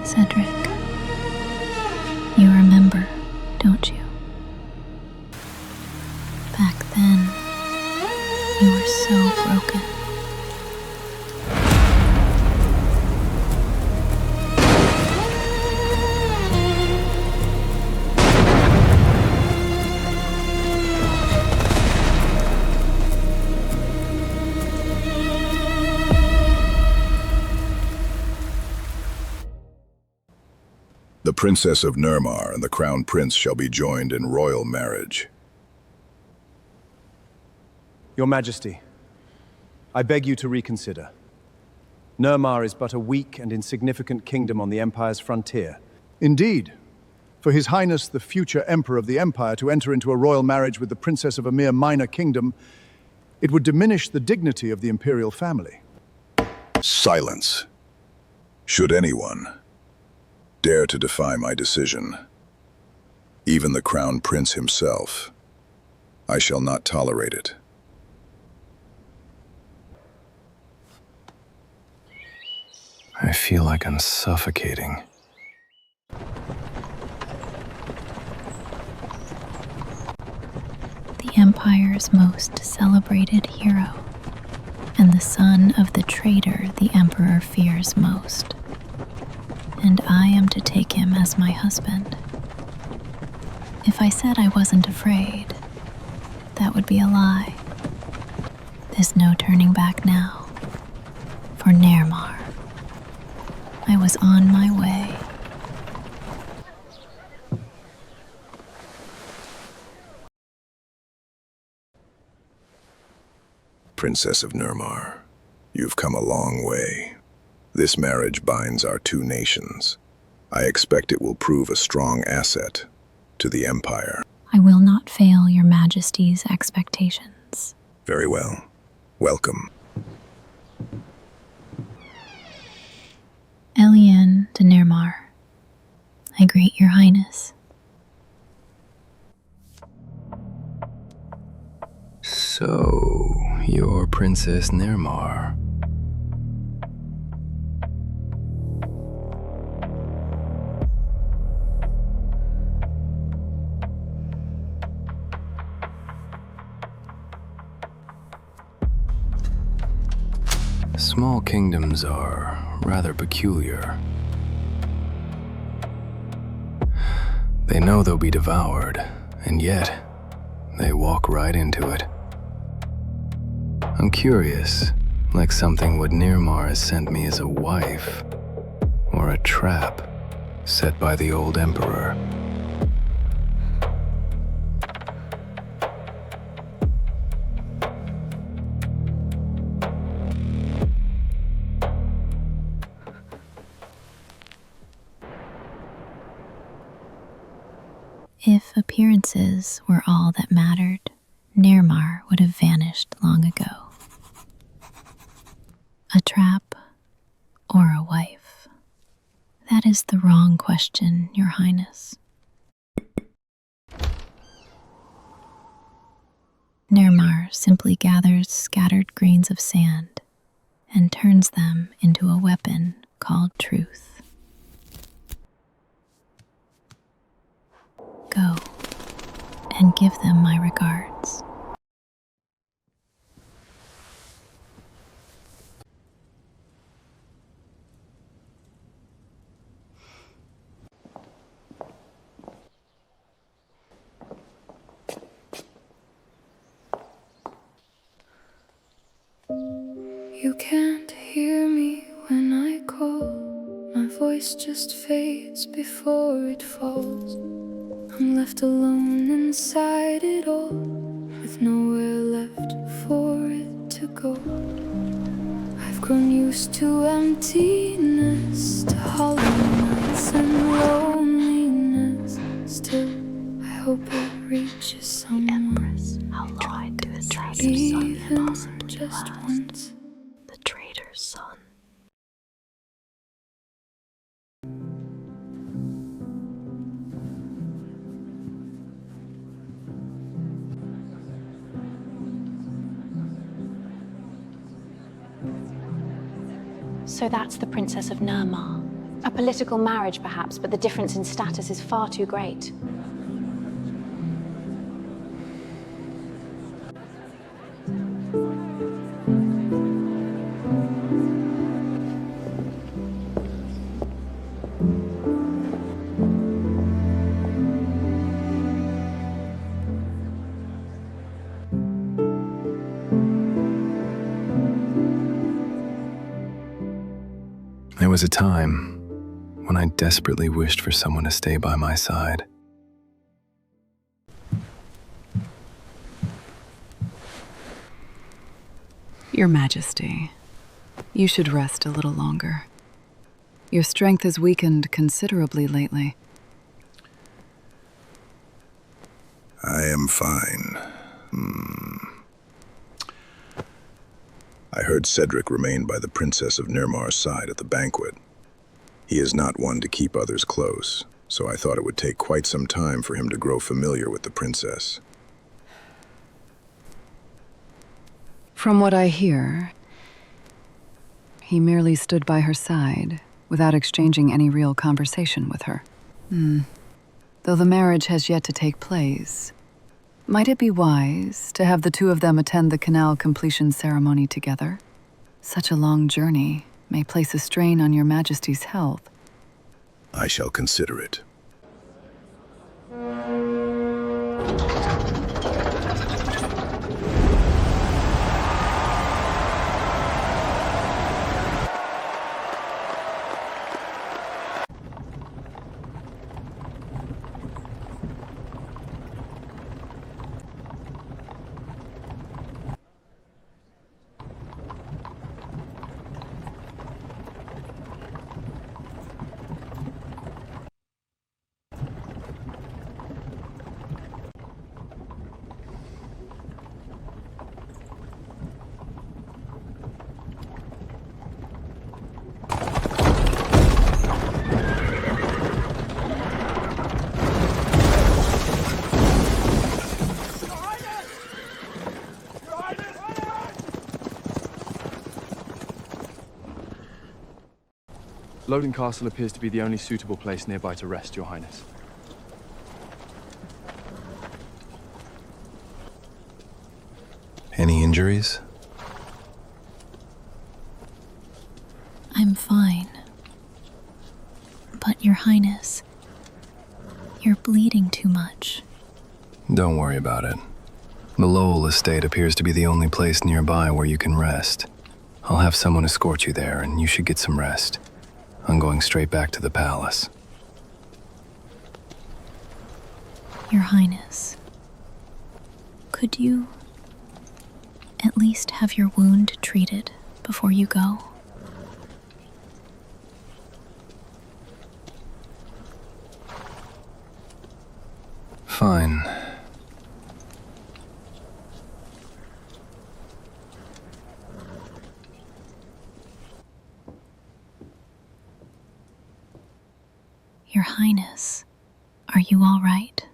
Cedric, you remember, don't you? Back then, you were so broken. The Princess of Ne르마르 and the Crown Prince shall be joined in royal marriage. Your Majesty, I beg you to reconsider. Ne르ma르 is but a weak and insignificant kingdom on the Empire's frontier. Indeed. For His Highness, the future Emperor of the Empire, to enter into a royal marriage with the Princess of a mere minor kingdom, it would diminish the dignity of the imperial family. Silence. Should anyone dare to defy my decision, even the Crown Prince himself, I shall not tolerate it. I feel like I'm suffocating. The Empire's most celebrated hero, and the son of the traitor the Emperor fears most. And I am to take him as my husband. If I said I wasn't afraid, that would be a lie. There's no turning back now. For Ne르마르, I was on my way. Princess of Ne르마르, you've come a long way. This marriage binds our two nations. I expect it will prove a strong asset to the Empire. I will not fail your Majesty's expectations. Very well. Welcome. Elien de Ne르마르, I greet your Highness. So, you're Princess Ne르ma르. Small kingdoms are rather peculiar. They know they'll be devoured, and yet they walk right into it. I'm curious, like something what Ne르ma르 has sent me as a wife, or a trap set by the old emperor. If appearances were all that mattered, Ne르ma르 would have vanished long ago. A trap or a wife? That is the wrong question, Your Highness. Ne르ma르 simply gathers scattered grains of sand and turns them into a weapon called truth. Go and give them my regards. You can't hear me when I call. My voice just fades before it falls. I'm left alone inside it all, with nowhere left for it to go. I've grown used to emptiness, to hollow nights and loneliness. Still, I hope it reaches someone. Empress, how long do the traitor's son Even possibly just last? once. The traitor's son. So that's the Princess of Ne르마르. A political marriage, perhaps, but the difference in status is far too great. There was a time when I desperately wished for someone to stay by my side. Your Majesty, you should rest a little longer. Your strength has weakened considerably lately. I am fine. I heard Cedric remained by the Princess of Neremar's side at the banquet. He is not one to keep others close, so I thought it would take quite some time for him to grow familiar with the princess. From what I hear, he merely stood by her side without exchanging any real conversation with her. Though the marriage has yet to take place, might it be wise to have the two of them attend the canal completion ceremony together? Such a long journey may place a strain on your Majesty's health. I shall consider it. Loden Castle appears to be the only suitable place nearby to rest, Your Highness. Any injuries? I'm fine. But, Your Highness, you're bleeding too much. Don't worry about it. The Lowell estate appears to be the only place nearby where you can rest. I'll have someone escort you there, and you should get some rest. I'm going straight back to the palace. Your Highness, could you at least have your wound treated before you go? Fine. Your Highness, are you all right?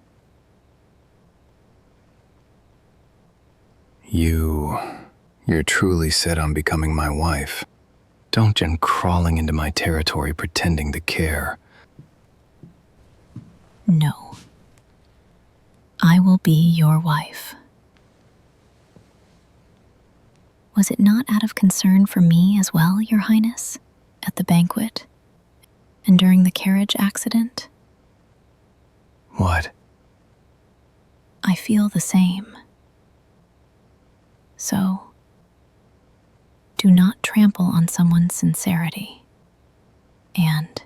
You're truly set on becoming my wife. Don't come crawling into my territory pretending to care. No. I will be your wife. Was it not out of concern for me as well, Your Highness, at the banquet? And during the carriage accident? What? I feel the same. So, do not trample on someone's sincerity. And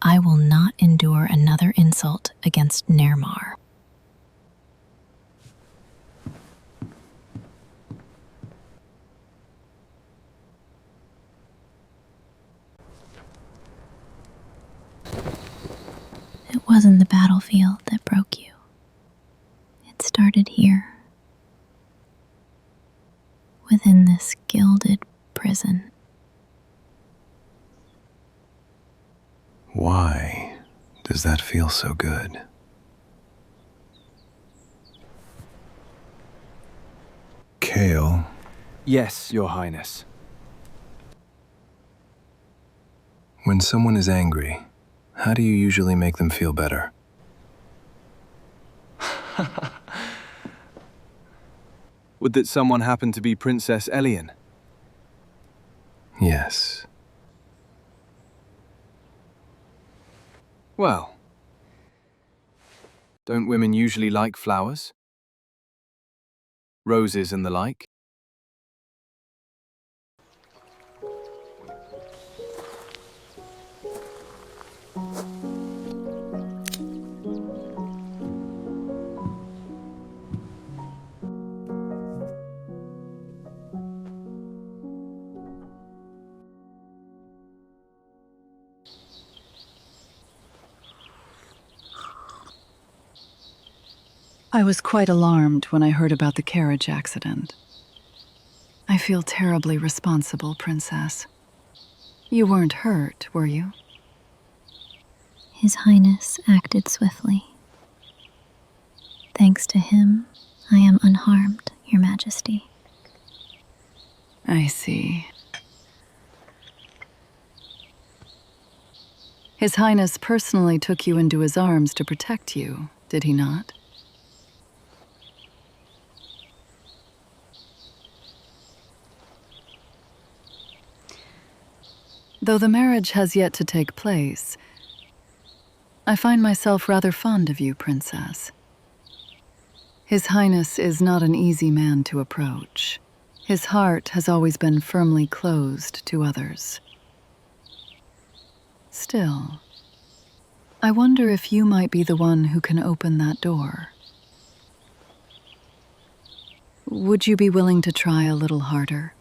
I will not endure another insult against Neremarr. It wasn't the battlefield that broke you. It started here, within this gilded prison. Why does that feel so good? Kale? Yes, Your Highness. When someone is angry, how do you usually make them feel better? Would that someone happen to be Princess Elliene? Yes. Well, don't women usually like flowers? Roses and the like? I was quite alarmed when I heard about the carriage accident. I feel terribly responsible, Princess. You weren't hurt, were you? His Highness acted swiftly. Thanks to him, I am unharmed, Your Majesty. I see. His Highness personally took you into his arms to protect you, did he not? Though the marriage has yet to take place, I find myself rather fond of you, Princess. His Highness is not an easy man to approach. His heart has always been firmly closed to others. Still, I wonder if you might be the one who can open that door. Would you be willing to try a little harder?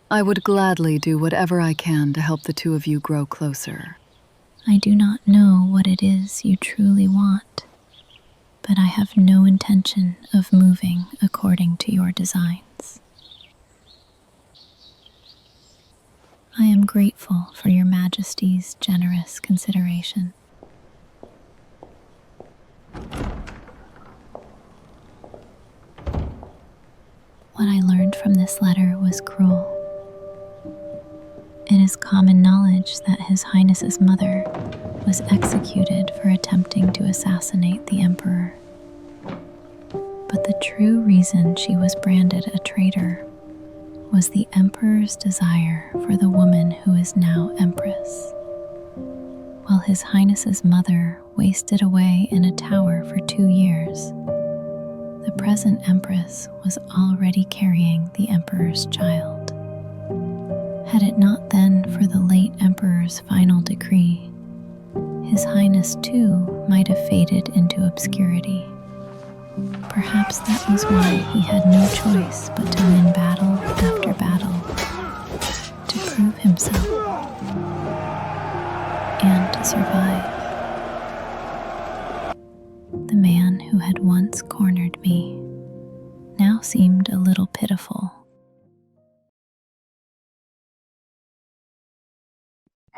I would gladly do whatever I can to help the two of you grow closer. I do not know what it is you truly want, but I have no intention of moving according to your designs. I am grateful for Your Majesty's generous consideration. What I learned from this letter was cruel. It is common knowledge that His Highness's mother was executed for attempting to assassinate the Emperor. But the true reason she was branded a traitor was the Emperor's desire for the woman who is now Empress. While His Highness's mother wasted away in a tower for 2 years, the present Empress was already carrying the Emperor's child. Had it not been for the late Emperor's final decree, His Highness too might have faded into obscurity. Perhaps that was why he had no choice but to win battle after battle, to prove himself, and to survive. The man who had once cornered me now seemed a little pitiful.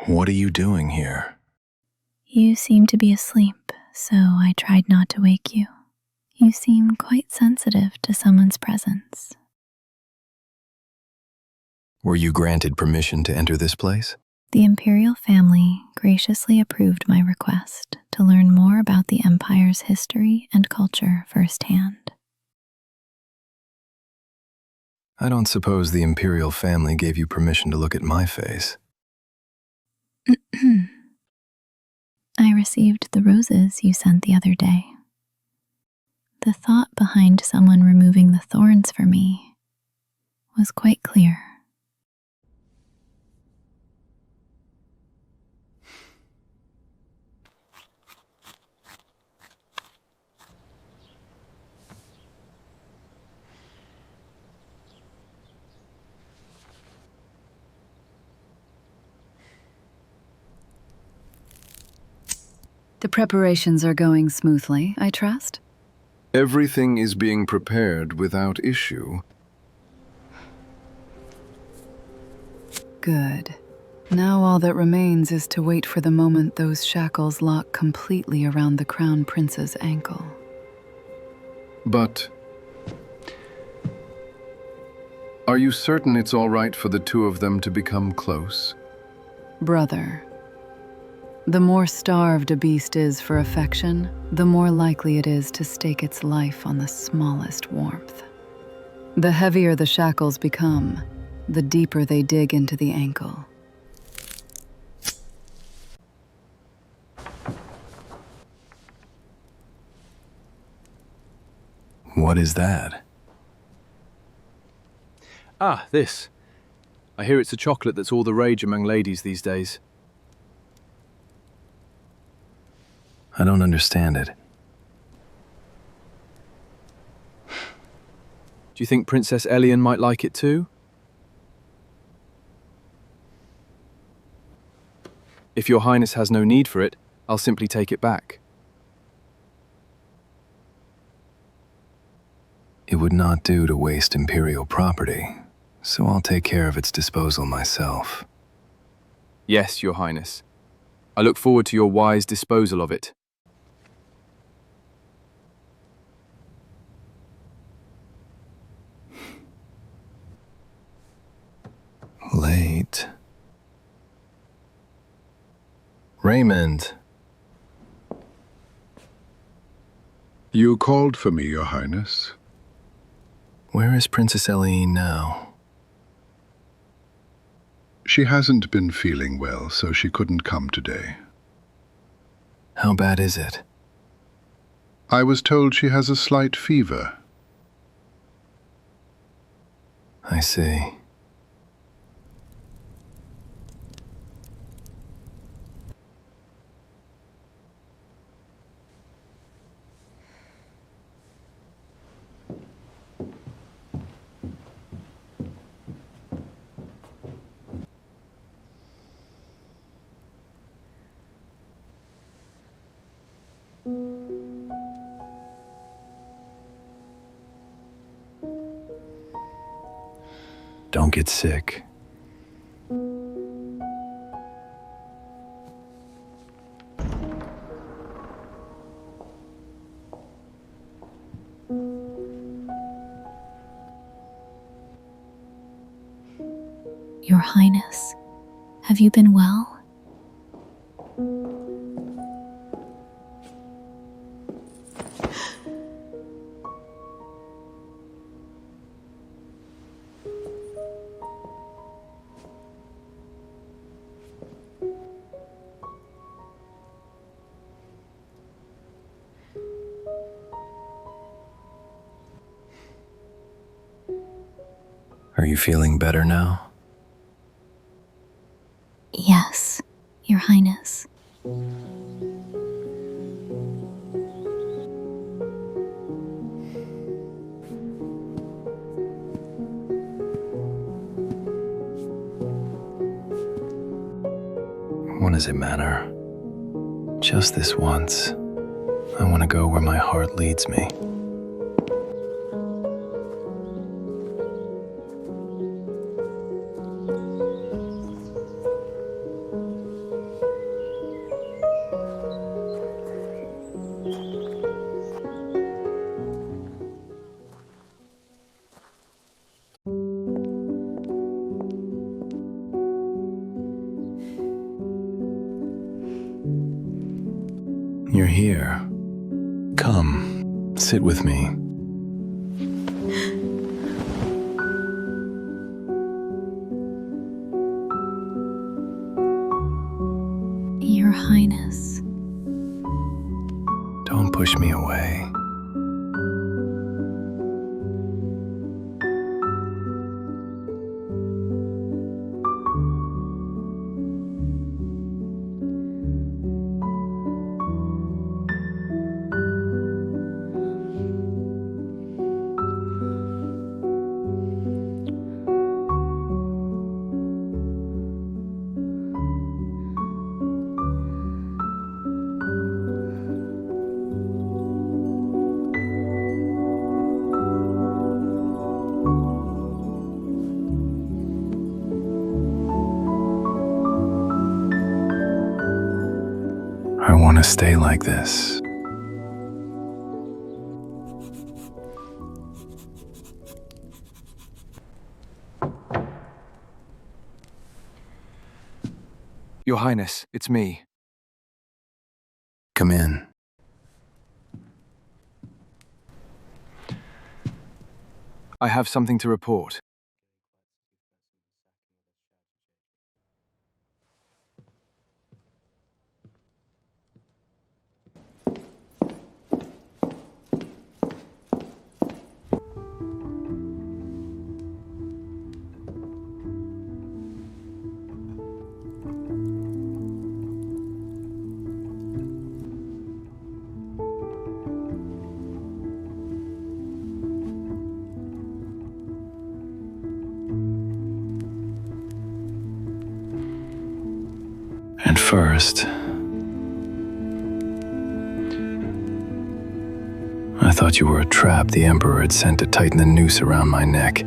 What are you doing here? You seem to be asleep, so I tried not to wake you. You seem quite sensitive to someone's presence. Were you granted permission to enter this place? The imperial family graciously approved my request to learn more about the empire's history and culture firsthand. I don't suppose the imperial family gave you permission to look at my face. I received the roses you sent the other day. The thought behind someone removing the thorns for me was quite clear. The preparations are going smoothly, I trust? Everything is being prepared without issue. Good. Now all that remains is to wait for the moment those shackles lock completely around the Crown Prince's ankle. But are you certain it's all right for the two of them to become close? brother. The more starved a beast is for affection, the more likely it is to stake its life on the smallest warmth. The heavier the shackles become, the deeper they dig into the ankle. What is that? Ah, this. I hear it's a chocolate that's all the rage among ladies these days. I don't understand it. Do you think Princess Elian might like it too? If your Highness has no need for it, I'll simply take it back. It would not do to waste imperial property, so I'll take care of its disposal myself. Yes, your Highness. I look forward to your wise disposal of it. Late. Raymond. You called for me, Your Highness. Where is Princess Eliene now? She hasn't been feeling well, so she couldn't come today. How bad is it? I was told she has a slight fever. I see. Don't get sick. Your Highness, have you been well? Are you feeling better now? Yes, Your Highness. What does it matter? Just this once. I want to go where my heart leads me. You're here. Come, sit with me. Your Highness. Don't push me away. I want to stay like this. Your Highness, it's me. Come in. I have something to report. At first, I thought you were a trap the Emperor had sent to tighten the noose around my neck.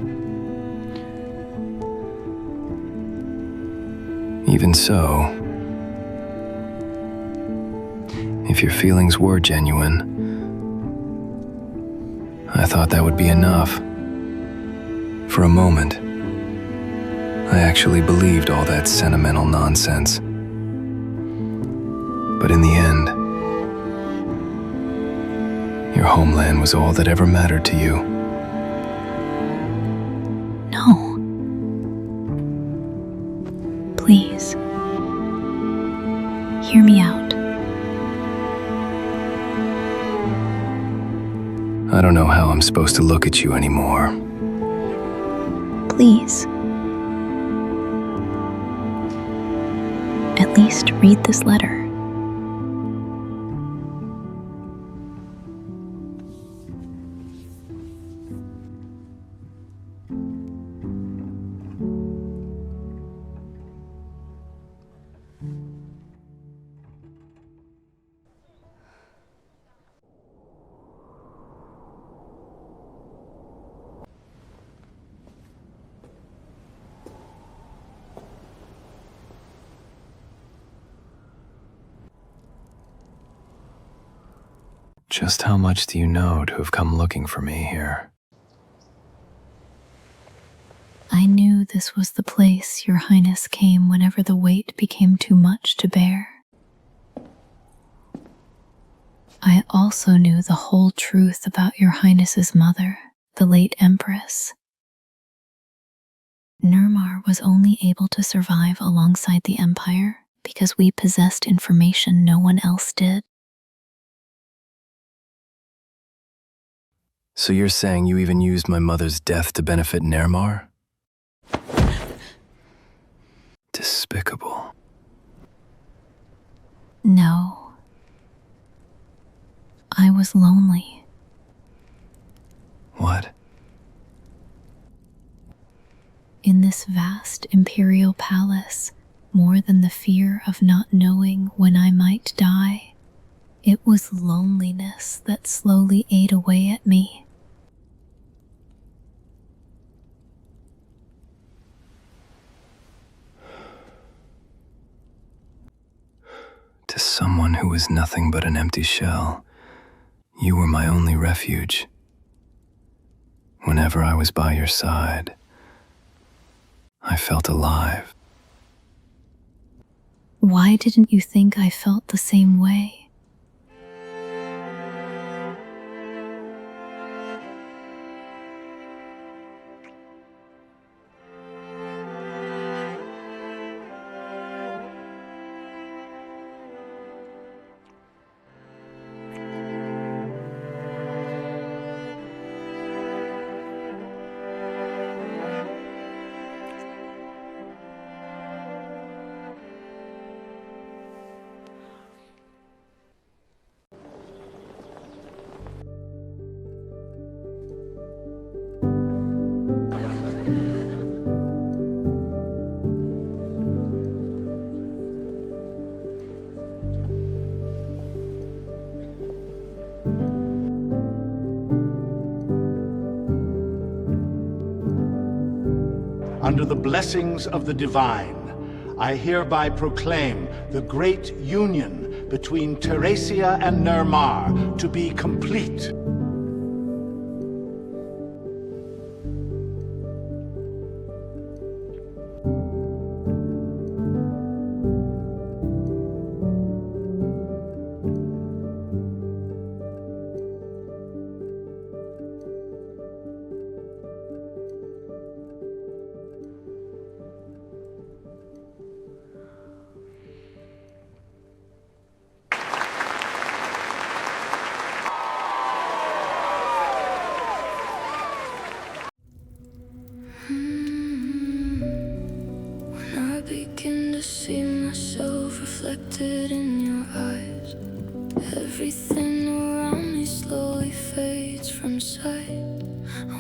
Even so, if your feelings were genuine, I thought that would be enough. For a moment, I actually believed all that sentimental nonsense. But in the end, your homeland was all that ever mattered to you. No. Please. Hear me out. I don't know how I'm supposed to look at you anymore. Please. At least read this letter. Just how much do you know to have come looking for me here? I knew this was the place Your Highness came whenever the weight became too much to bear. I also knew the whole truth about Your Highness's mother, the late Empress. Ne르마르 was only able to survive alongside the Empire because we possessed information no one else did. So you're saying you even used my mother's death to benefit Ne르마르? Despicable. No. I was lonely. What? In this vast imperial palace, more than the fear of not knowing when I might die, it was loneliness that slowly ate away at me. To someone who was nothing but an empty shell, you were my only refuge. Whenever I was by your side, I felt alive. Why didn't you think I felt the same way? Under the blessings of the divine, I hereby proclaim the great union between Teresia and Ne르마르 to be complete.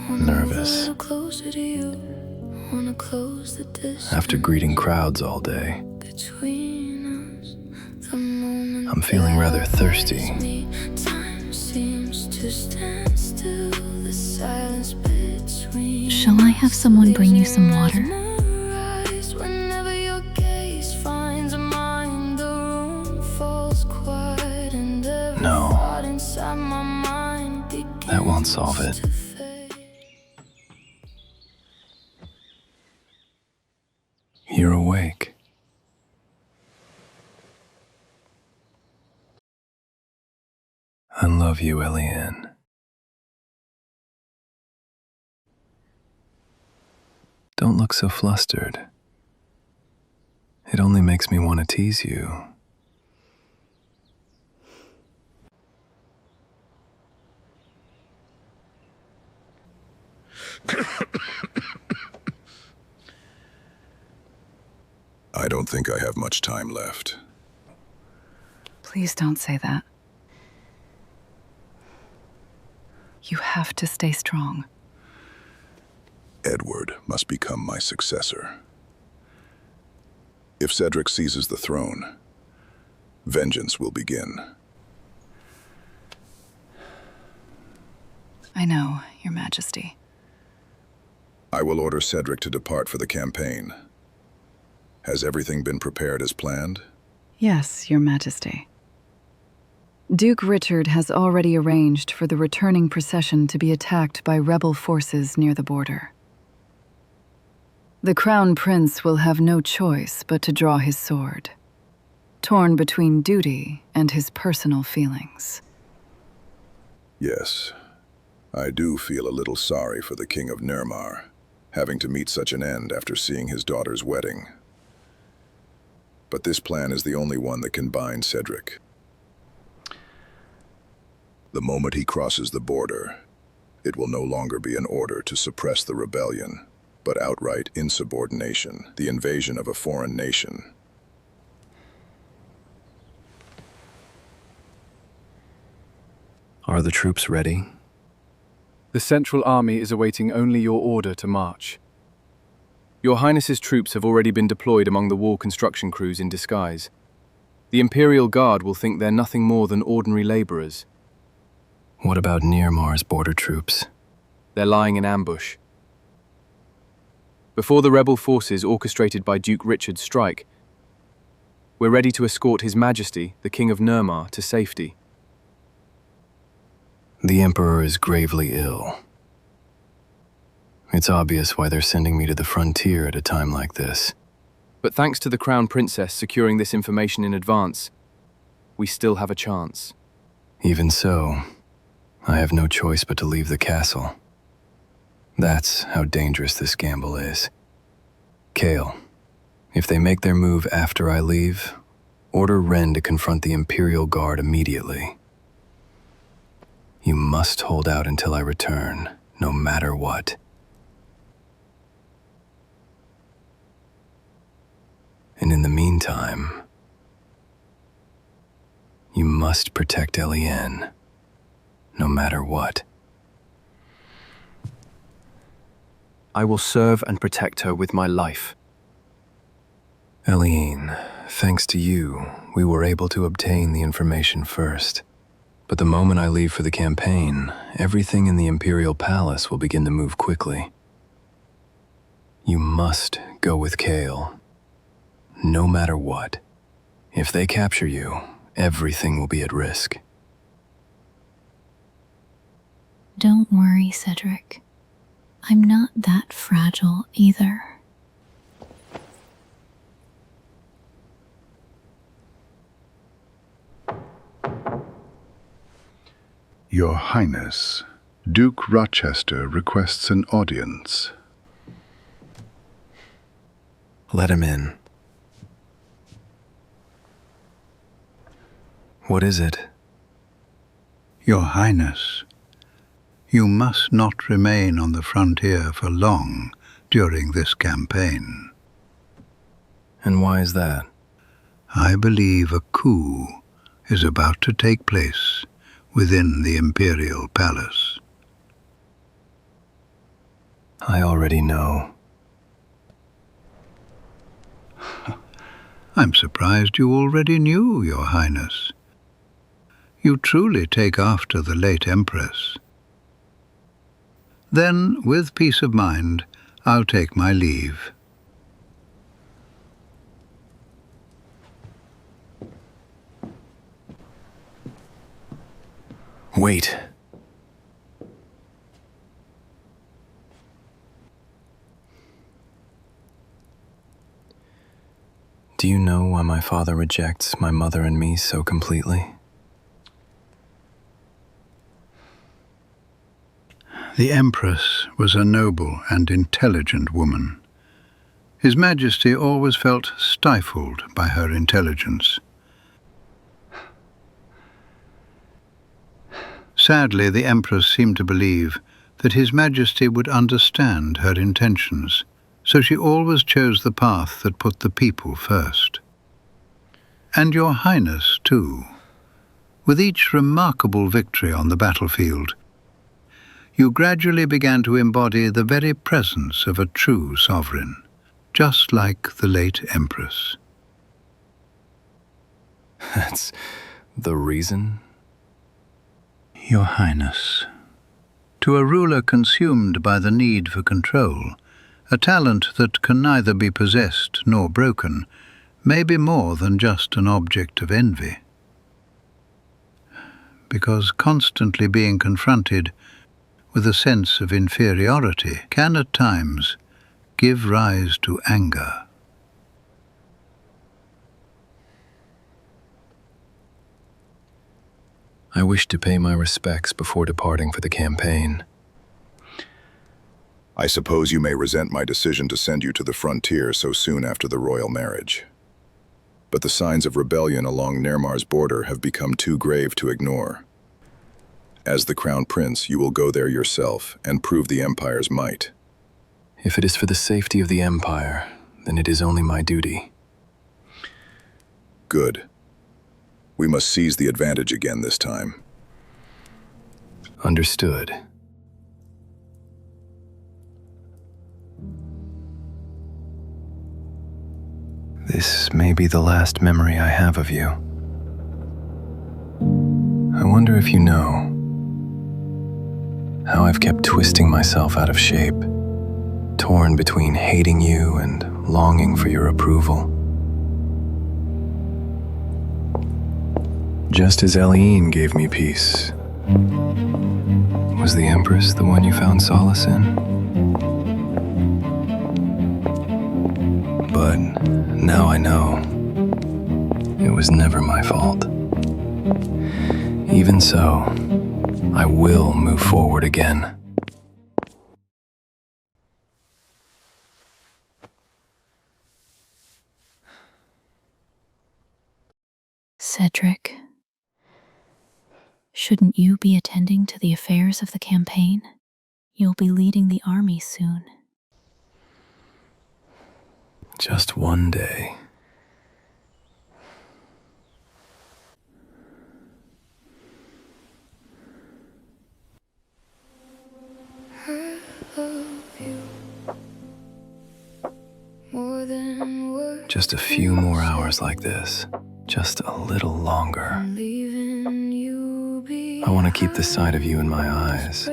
Nervous. After greeting crowds all day, I'm feeling rather thirsty. Shall I have someone bring you some water? No, that won't solve it. You're awake. I love you, Eliann. Don't look so flustered. It only makes me want to tease you. I don't think I have much time left. Please don't say that. You have to stay strong. Edward must become my successor. If Cedric seizes the throne, vengeance will begin. I know, Your Majesty. I will order Cedric to depart for the campaign. Has everything been prepared as planned? Yes, Your Majesty. Duke Richard has already arranged for the returning procession to be attacked by rebel forces near the border. The Crown Prince will have no choice but to draw his sword, torn between duty and his personal feelings. Yes, I do feel a little sorry for the King of Nerbmar, having to meet such an end after seeing his daughter's wedding. But this plan is the only one that can bind Cedric. The moment he crosses the border, it will no longer be an order to suppress the rebellion, but outright insubordination, the invasion of a foreign nation. Are the troops ready? The Central Army is awaiting only your order to march. Your Highness's troops have already been deployed among the wall construction crews in disguise. The Imperial Guard will think they're nothing more than ordinary laborers. What about Nearmar's border troops? They're lying in ambush. Before the rebel forces orchestrated by Duke Richard strike, we're ready to escort His Majesty, the King of Nerbmar, to safety. The Emperor is gravely ill. It's obvious why they're sending me to the frontier at a time like this. But thanks to the Crown Princess securing this information in advance, we still have a chance. Even so, I have no choice but to leave the castle. That's how dangerous this gamble is. Kale, if they make their move after I leave, order Ren to confront the Imperial Guard immediately. You must hold out until I return, no matter what. And in the meantime, you must protect Eliann, no matter what. I will serve and protect her with my life. Eliann, thanks to you, we were able to obtain the information first. But the moment I leave for the campaign, everything in the Imperial Palace will begin to move quickly. You must go with Kale, no matter what. If they capture you, everything will be at risk. Don't worry, Cedric. I'm not that fragile either. Your Highness, Duke Rochester requests an audience. Let him in. What is it? Your Highness, you must not remain on the frontier for long during this campaign. And why is that? I believe a coup is about to take place within the Imperial Palace. I already know. I'm surprised you already knew, Your Highness. You truly take after the late Empress. Then, with peace of mind, I'll take my leave. Wait. Do you know why my father rejects my mother and me so completely? The Empress was a noble and intelligent woman. His Majesty always felt stifled by her intelligence. Sadly, the Empress seemed to believe that His Majesty would understand her intentions, so she always chose the path that put the people first. And Your Highness, too. With each remarkable victory on the battlefield, you gradually began to embody the very presence of a true sovereign, just like the late Empress. That's the reason? Your Highness, to a ruler consumed by the need for control, a talent that can neither be possessed nor broken may be more than just an object of envy. Because constantly being confronted with a sense of inferiority can at times give rise to anger. I wish to pay my respects before departing for the campaign. I suppose you may resent my decision to send you to the frontier so soon after the royal marriage. But the signs of rebellion along Nermar's border have become too grave to ignore. As the Crown Prince, you will go there yourself and prove the Empire's might. If it is for the safety of the Empire, then it is only my duty. Good. We must seize the advantage again this time. Understood. This may be the last memory I have of you. I wonder if you know how I've kept twisting myself out of shape, torn between hating you and longing for your approval. Just as Elliene gave me peace, was the Empress the one you found solace in? But now I know it was never my fault. Even so, I will move forward again. Cedric, shouldn't you be attending to the affairs of the campaign? You'll be leading the army soon. Just one day. Just a few more hours like this. Just a little longer. I want to keep the sight of you in my eyes.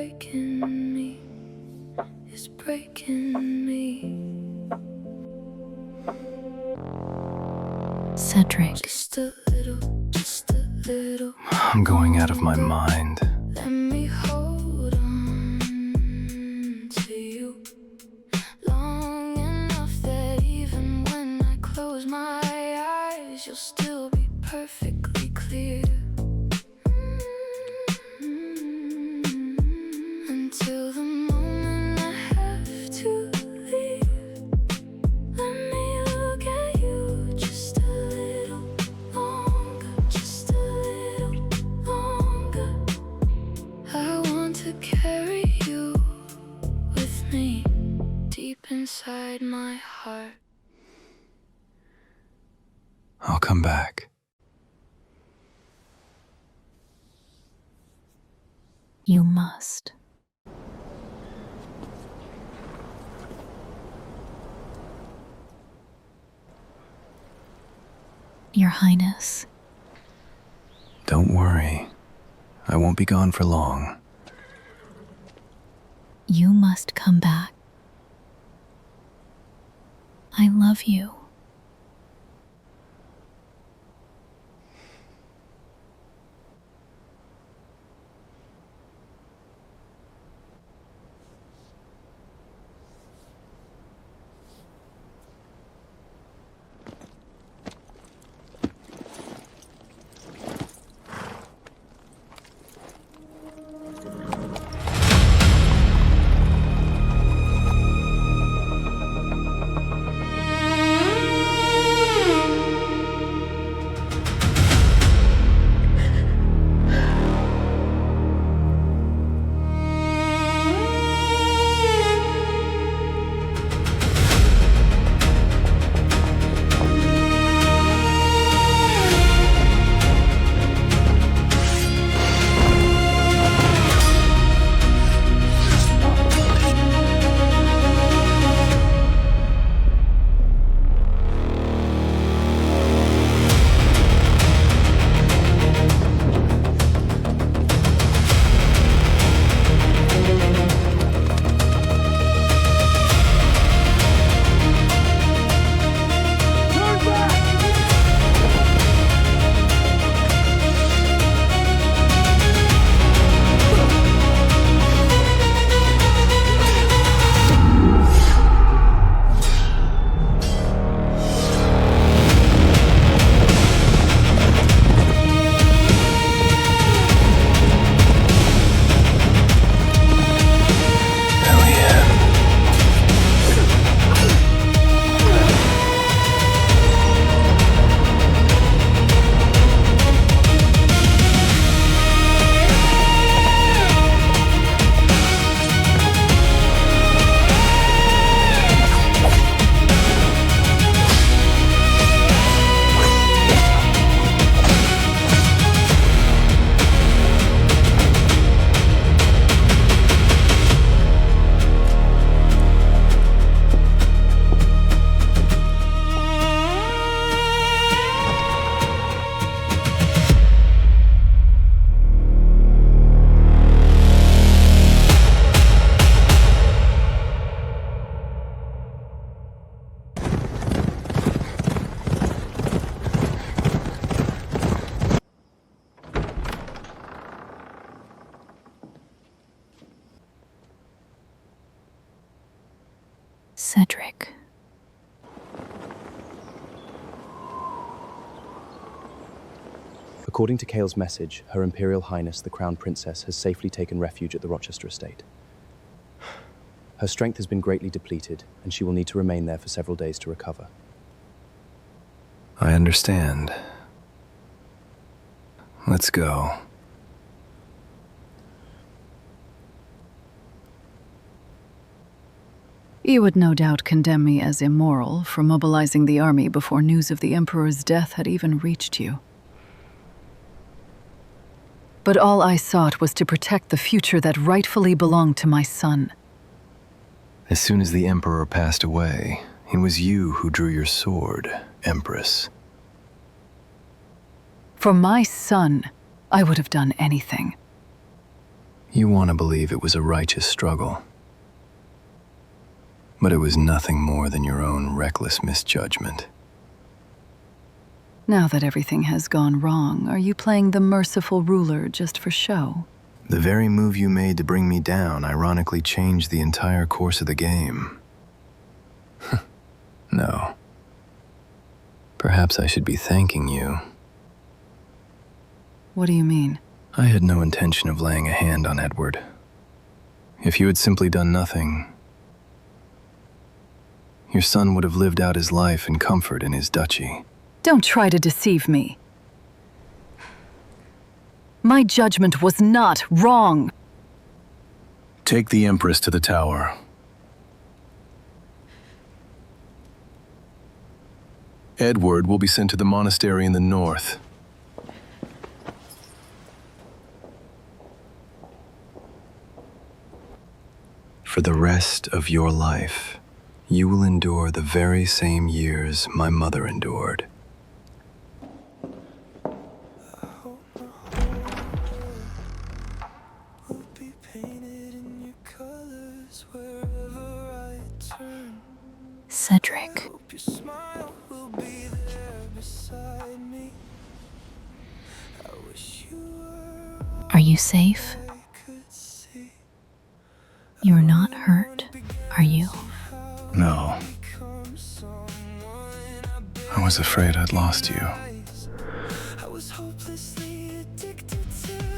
Cedric. I'm going out of my mind. Let me hold on to you long enough that even when I close my eyes, you'll still be perfectly clear. Until the moment I have to leave, let me look at you just a little longer, just a little longer. I want to carry you with me deep inside my heart. I'll come back. You must. Your Highness. Don't worry. I won't be gone for long. You must come back. I love you. Cedric. According to Kale's message, Her Imperial Highness, the Crown Princess, has safely taken refuge at the Rochester estate. Her strength has been greatly depleted, and she will need to remain there for several days to recover. I understand. Let's go. You would no doubt condemn me as immoral for mobilizing the army before news of the Emperor's death had even reached you. But all I sought was to protect the future that rightfully belonged to my son. As soon as the Emperor passed away, it was you who drew your sword, Empress. For my son, I would have done anything. You want to believe it was a righteous struggle. But it was nothing more than your own reckless misjudgment. Now that everything has gone wrong, are you playing the merciful ruler just for show? The very move you made to bring me down ironically changed the entire course of the game. No. Perhaps I should be thanking you. What do you mean? I had no intention of laying a hand on Edward. If you had simply done nothing, your son would have lived out his life in comfort in his duchy. Don't try to deceive me. My judgment was not wrong. Take the Empress to the tower. Edward will be sent to the monastery in the north. For the rest of your life, you will endure the very same years my mother endured. safe? You're not hurt, are you? No. I was afraid I'd lost you.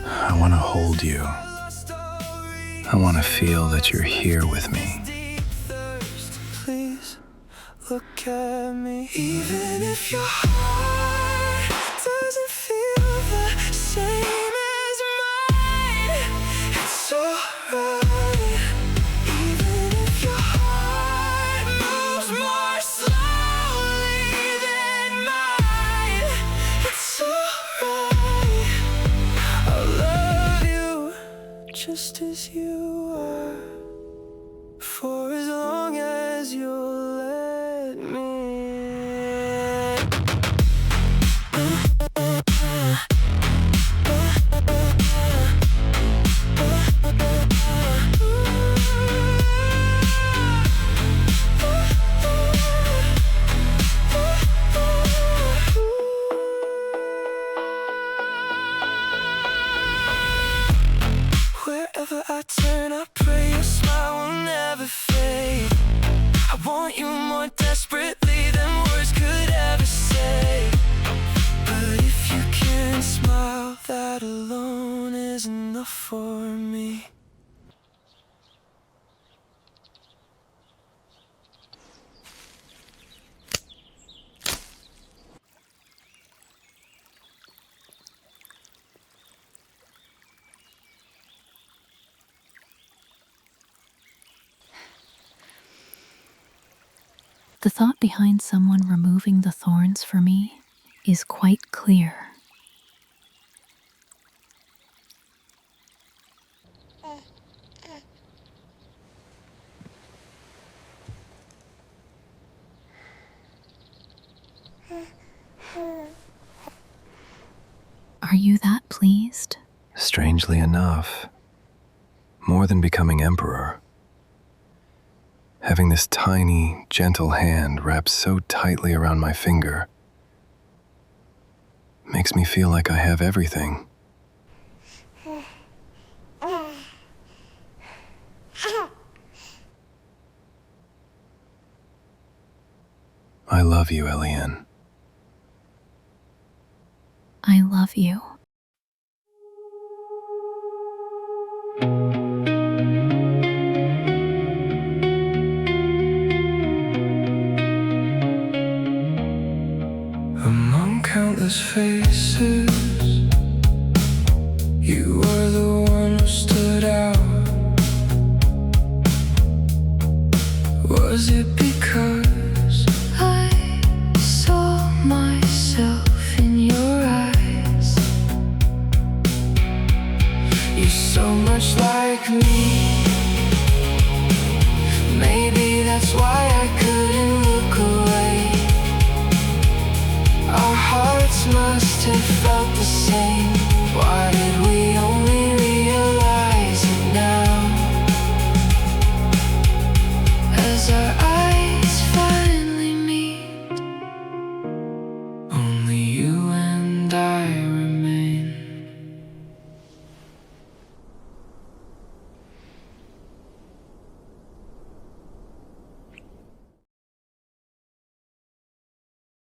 I want to hold you. I want to feel that you're here with me. Please look at me. Even if your heart doesn't feel the same as mine, it's alright. Even if your heart moves more slowly than mine, it's alright. I'll love you just as you are, for as long as you'll let me. Wherever I turn, I pray your smile will never fade. I want you more desperately than words could ever say. But if you can't smile, that alone is enough for me. The thought behind someone removing the thorns for me is quite clear. Are you that pleased? Strangely enough, more than becoming emperor, having this tiny, gentle hand wrapped so tightly around my finger makes me feel like I have everything. I love you, Elian. I love you. Among countless faces, you were the one who stood out. Was it